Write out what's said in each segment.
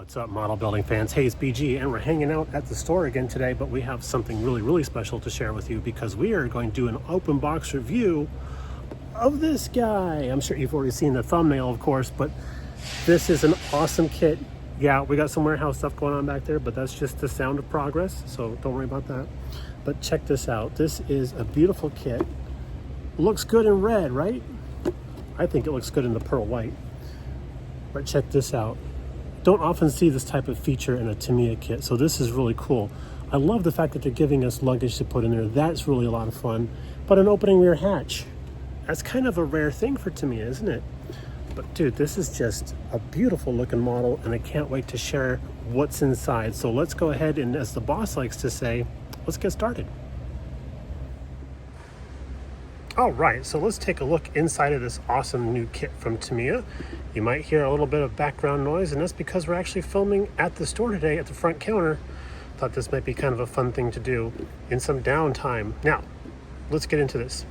What's up, model building fans? Hey, it's BG, and we're hanging out at the store again today, but we have something really special to share with you because we are going to do an open box review of this guy. I'm sure you've already seen the thumbnail, of course, but this is an awesome kit. Yeah, we got some warehouse stuff going on back there, but that's just the sound of progress, so don't worry about that. But check this out. This is a beautiful kit. Looks good in red, right? I think it looks good in the pearl white. But check this out. Don't often see this type of feature in a Tamiya kit, so this is really cool. I love the fact that they're giving us luggage to put in there. That's really a lot of fun. But an opening rear hatch, that's kind of a rare thing for Tamiya, isn't it? But dude, this is just a beautiful looking model, and I can't wait to share what's inside. So let's go ahead and, as the boss likes to say, let's get started. All right, so let's take a look inside of this awesome new kit from Tamiya. You might hear a little bit of background noise, and that's because we're actually filming at the store today at the front counter. Thought this might be kind of a fun thing to do in some downtime. Now, let's get into this.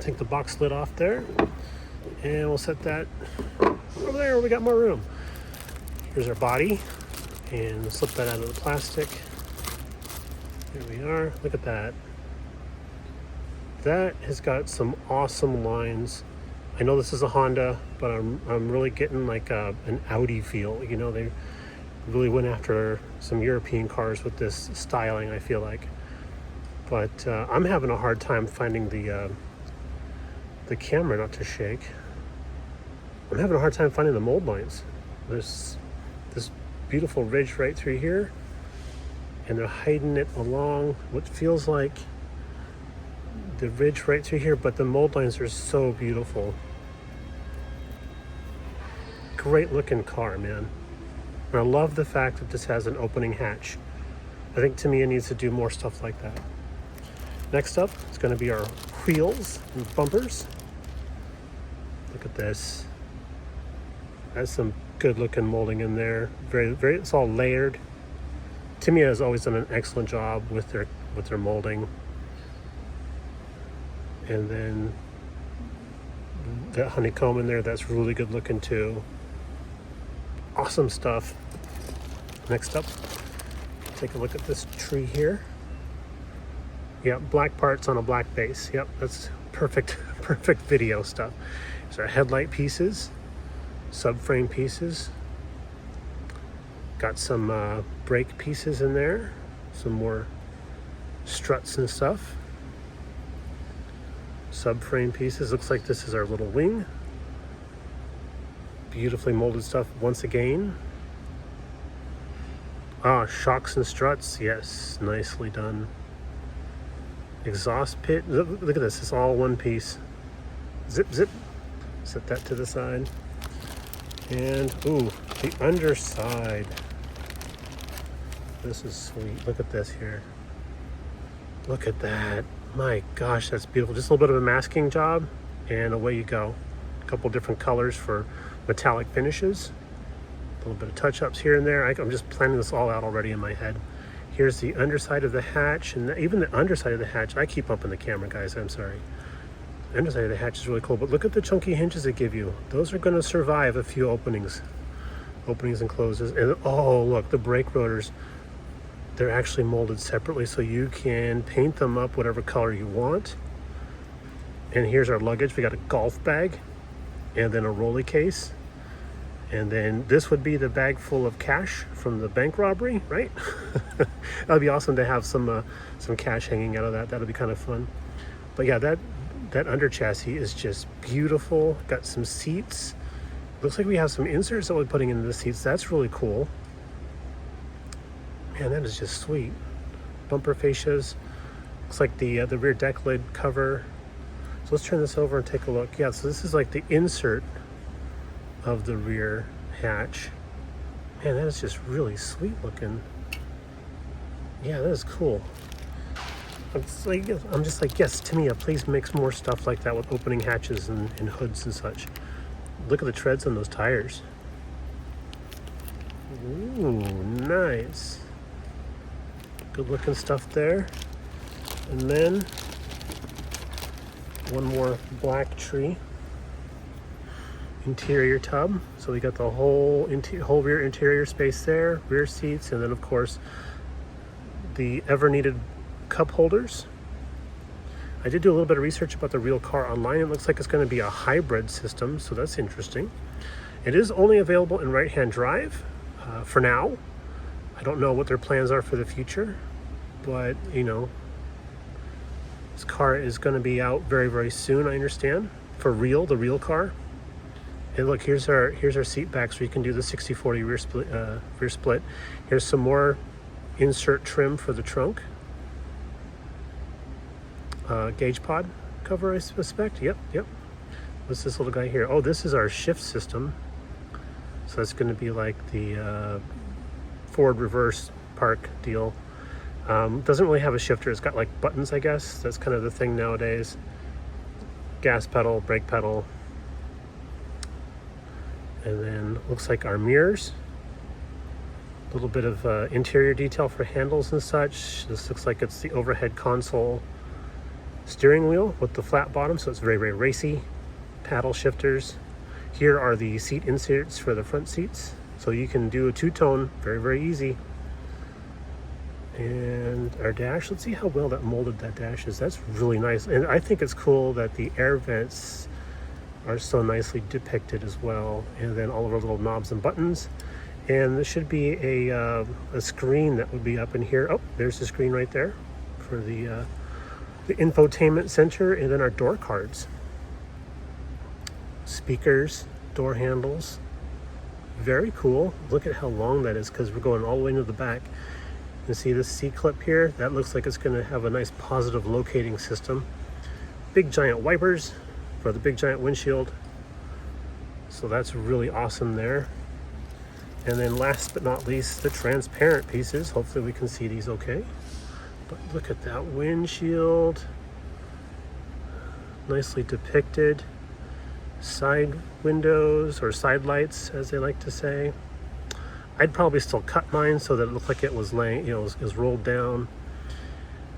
Take the box lid off there, and we'll set that over there where we got more room. Here's our body, and we'll slip that out of the plastic. Here we are, look at that. That has got some awesome lines. I know this is a Honda, but I'm really getting like an Audi feel. You know, they really went after some European cars with this styling, I feel like. But I'm having a hard time finding the camera not to shake. I'm having a hard time finding the mold lines. There's this beautiful ridge right through here, and they're hiding it along what feels like the ridge right through here, but the mold lines are so beautiful. Great looking car, man. And I love the fact that this has an opening hatch. I think Tamiya needs to do more stuff like that. Next up, it's going to be our wheels and bumpers. Look at this. That's some good looking molding in there. Very, it's all layered. Tamiya has always done an excellent job with their molding. And then that honeycomb in there, that's really good looking too. Awesome stuff. Next up, take a look at this tree here. Yep, black parts on a black base. Yep, that's perfect video stuff. These are headlight pieces, subframe pieces. Got some brake pieces in there, some more struts and stuff. Subframe pieces. Looks like this is our little wing. Beautifully molded stuff once again. Shocks and struts. Yes, nicely done. Exhaust pit. Look at this. It's all one piece. Zip. Set that to the side. And ooh, the underside. This is sweet. Look at this here. Look at that. My gosh, that's beautiful. Just a little bit of a masking job, and away you go. A couple different colors for metallic finishes. A little bit of touch-ups here and there. I'm just planning this all out already in my head. Here's the underside of the hatch, and even the underside of the hatch. I keep bumping the camera, guys. I'm sorry. The underside of the hatch is really cool, but look at the chunky hinges they give you. Those are going to survive a few openings and closes. And oh, look, the brake rotors. They're actually molded separately, so you can paint them up whatever color you want. And here's our luggage. We got a golf bag and then a rolly case. And then this would be the bag full of cash from the bank robbery, right? That'd be awesome to have some cash hanging out of that. That'd be kind of fun. But yeah, that under chassis is just beautiful. Got some seats. Looks like we have some inserts that we're putting into the seats. That's really cool. Man, that is just sweet. Bumper fascias. Looks like the rear deck lid cover. So let's turn this over and take a look. Yeah, so this is like the insert of the rear hatch. Man, that is just really sweet looking. Yeah, that is cool. I'm just like, yes, Tamiya, please make more stuff like that with opening hatches and hoods and such. Look at the treads on those tires. Ooh, nice. Good looking stuff there. And then one more black tree. interior tub. So we got the whole rear interior space there, rear seats, and then of course the ever needed cup holders. I did do a little bit of research about the real car online. It looks like it's going to be a hybrid system, so that's interesting. It is only available in right-hand drive for now. I don't know what their plans are for the future, but you know, this car is going to be out very, very soon, I understand, for real, the real car. And look, here's our seat backs where you can do the 60/40 rear split. Here's some more insert trim for the trunk. Gauge pod cover, I suspect. Yep. What's this little guy here? Oh, this is our shift system. So that's going to be like the forward reverse park deal. Doesn't really have a shifter. It's got like buttons, I guess. That's kind of the thing nowadays. Gas pedal, brake pedal. And then looks like our mirrors. A little bit of interior detail for handles and such. This looks like it's the overhead console steering wheel with the flat bottom, so it's very, very racy. Paddle shifters. Here are the seat inserts for the front seats. So you can do a two-tone, very, very easy. And our dash, let's see how well that molded that dash is. That's really nice. And I think it's cool that the air vents are so nicely depicted as well. And then all of our little knobs and buttons. And there should be a screen that would be up in here. Oh, there's the screen right there for the infotainment center, and then our door cards. Speakers, door handles. Very cool. Look at how long that is, because we're going all the way into the back. You see this C-clip here? That looks like it's going to have a nice positive locating system. Big giant wipers for the big giant windshield. So that's really awesome there. And then last but not least, the transparent pieces. Hopefully we can see these okay. But look at that windshield. Nicely depicted. Side windows, or side lights as they like to say. I'd probably still cut mine so that it looked like it was laying, is rolled down.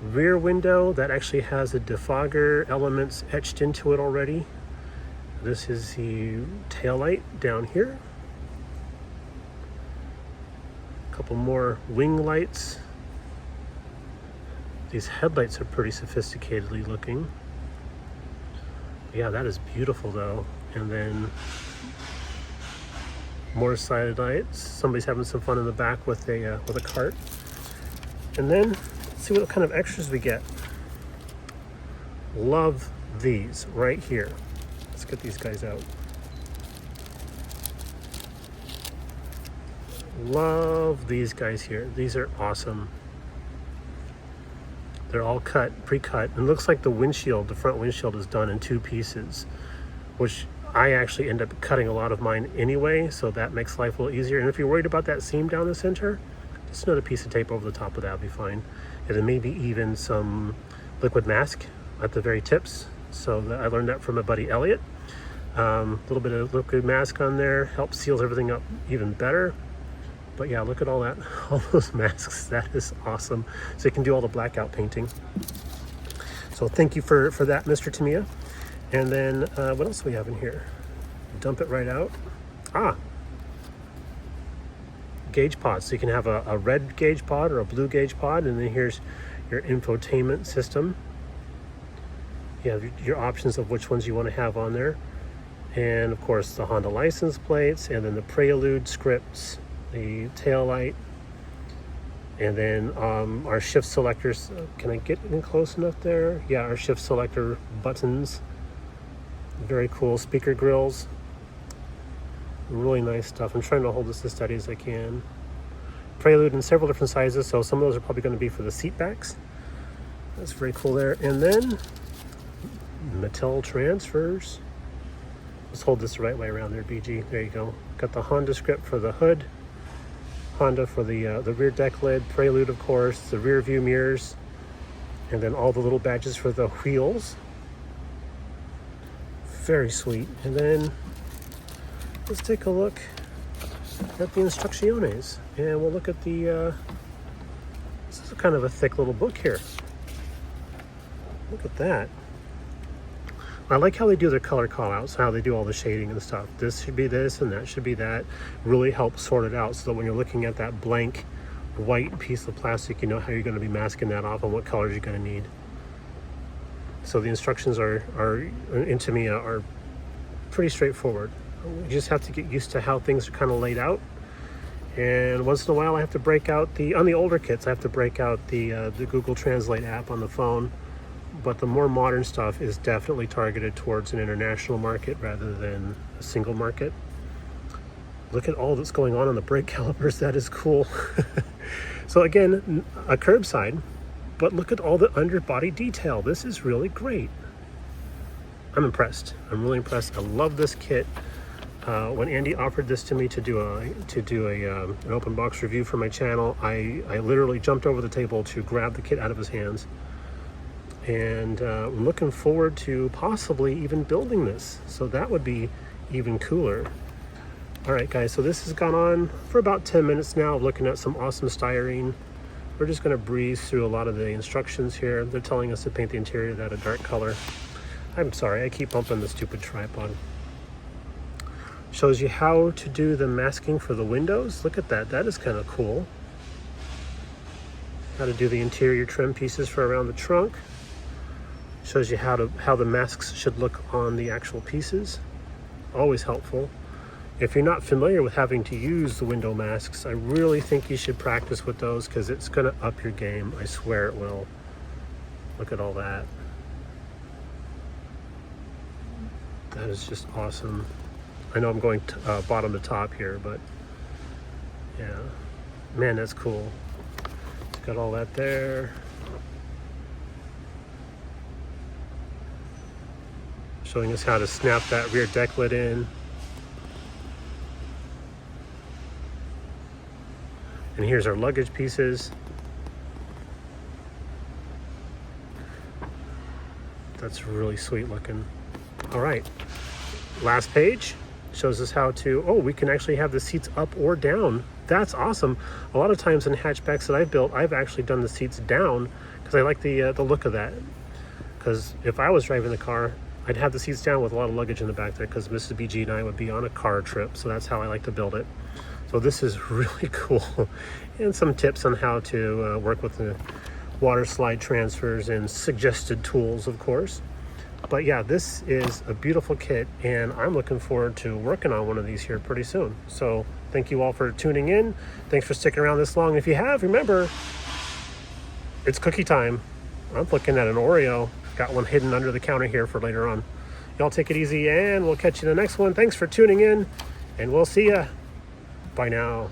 Rear window that actually has the defogger elements etched into it already. This is the tail light down here. A couple more wing lights. These headlights are pretty sophisticatedly looking. Yeah, that is beautiful though. And then more side lights. Somebody's having some fun in the back with a cart. And then let's see what kind of extras we get. Love these right here. Let's get these guys out. Love these guys here. These are awesome. They're all cut, pre-cut. And it looks like the windshield, the front windshield is done in two pieces, which I actually end up cutting a lot of mine anyway, so that makes life a little easier. And if you're worried about that seam down the center, just another piece of tape over the top of that will be fine. And then maybe even some liquid mask at the very tips. So I learned that from my buddy Elliot. A little bit of liquid mask on there helps seals everything up even better. But yeah, look at all that, all those masks. That is awesome. So you can do all the blackout painting. So thank you for that, Mr. Tamiya. And then what else do we have in here? Dump it right out. Gauge pods. So you can have a red gauge pod or a blue gauge pod. And then here's your infotainment system. You have your options of which ones you want to have on there. And of course the Honda license plates, and then the Prelude scripts, the tail light, and then our shift selectors. Can I get in close enough there? Yeah, our shift selector buttons. Very cool. Speaker grills. Really nice stuff. I'm trying to hold this as steady as I can. Prelude in several different sizes, so some of those are probably going to be for the seat backs. That's very cool there. And then Mattel transfers. Let's hold this the right way around there, BG. There you go. Got the Honda script for the hood. Honda for the rear deck lid. Prelude, of course. The rear view mirrors. And then all the little badges for the wheels. Very sweet. And then let's take a look at the instrucciones. And we'll look at the, this is kind of a thick little book here. Look at that. I like how they do their color call outs, how they do all the shading and stuff. This should be this and that should be that. Really helps sort it out so that when you're looking at that blank white piece of plastic, you know how you're going to be masking that off and what colors you're going to need. So the instructions are in Tamiya are pretty straightforward. You just have to get used to how things are kind of laid out. And once in a while I have to break out on the older kits, I have to break out the Google Translate app on the phone. But the more modern stuff is definitely targeted towards an international market rather than a single market. Look at all that's going on the brake calipers. That is cool. So again, a curbside, but look at all the underbody detail. This is really great. I'm impressed. I'm really impressed. I love this kit. When Andy offered this to me to do an open box review for my channel, I literally jumped over the table to grab the kit out of his hands. And I'm looking forward to possibly even building this. So that would be even cooler. All right, guys, so this has gone on for about 10 minutes now, looking at some awesome styrene. We're just gonna breeze through a lot of the instructions here. They're telling us to paint the interior that a dark color. I'm sorry, I keep bumping the stupid tripod. Shows you how to do the masking for the windows. Look at that, that is kind of cool. How to do the interior trim pieces for around the trunk. Shows you how the masks should look on the actual pieces. Always helpful. If you're not familiar with having to use the window masks, I really think you should practice with those because it's going to up your game. I swear it will. Look at all that. That is just awesome. I know I'm going bottom to top here, but yeah, man, that's cool. It's got all that there. Showing us how to snap that rear deck lid in. And here's our luggage pieces. That's really sweet looking. All right, last page shows us how to, oh, we can actually have the seats up or down. That's awesome. A lot of times in hatchbacks that I've built, I've actually done the seats down because I like the look of that. Because if I was driving the car, I'd have the seats down with a lot of luggage in the back there because Mrs. BG and I would be on a car trip. So that's how I like to build it. So this is really cool. And some tips on how to work with the water slide transfers and suggested tools, of course. But yeah, this is a beautiful kit and I'm looking forward to working on one of these here pretty soon. So thank you all for tuning in. Thanks for sticking around this long. If you have, remember, it's cookie time. I'm looking at an Oreo. Got one hidden under the counter here for later on. Y'all take it easy and we'll catch you in the next one. Thanks for tuning in and we'll see ya. Bye now.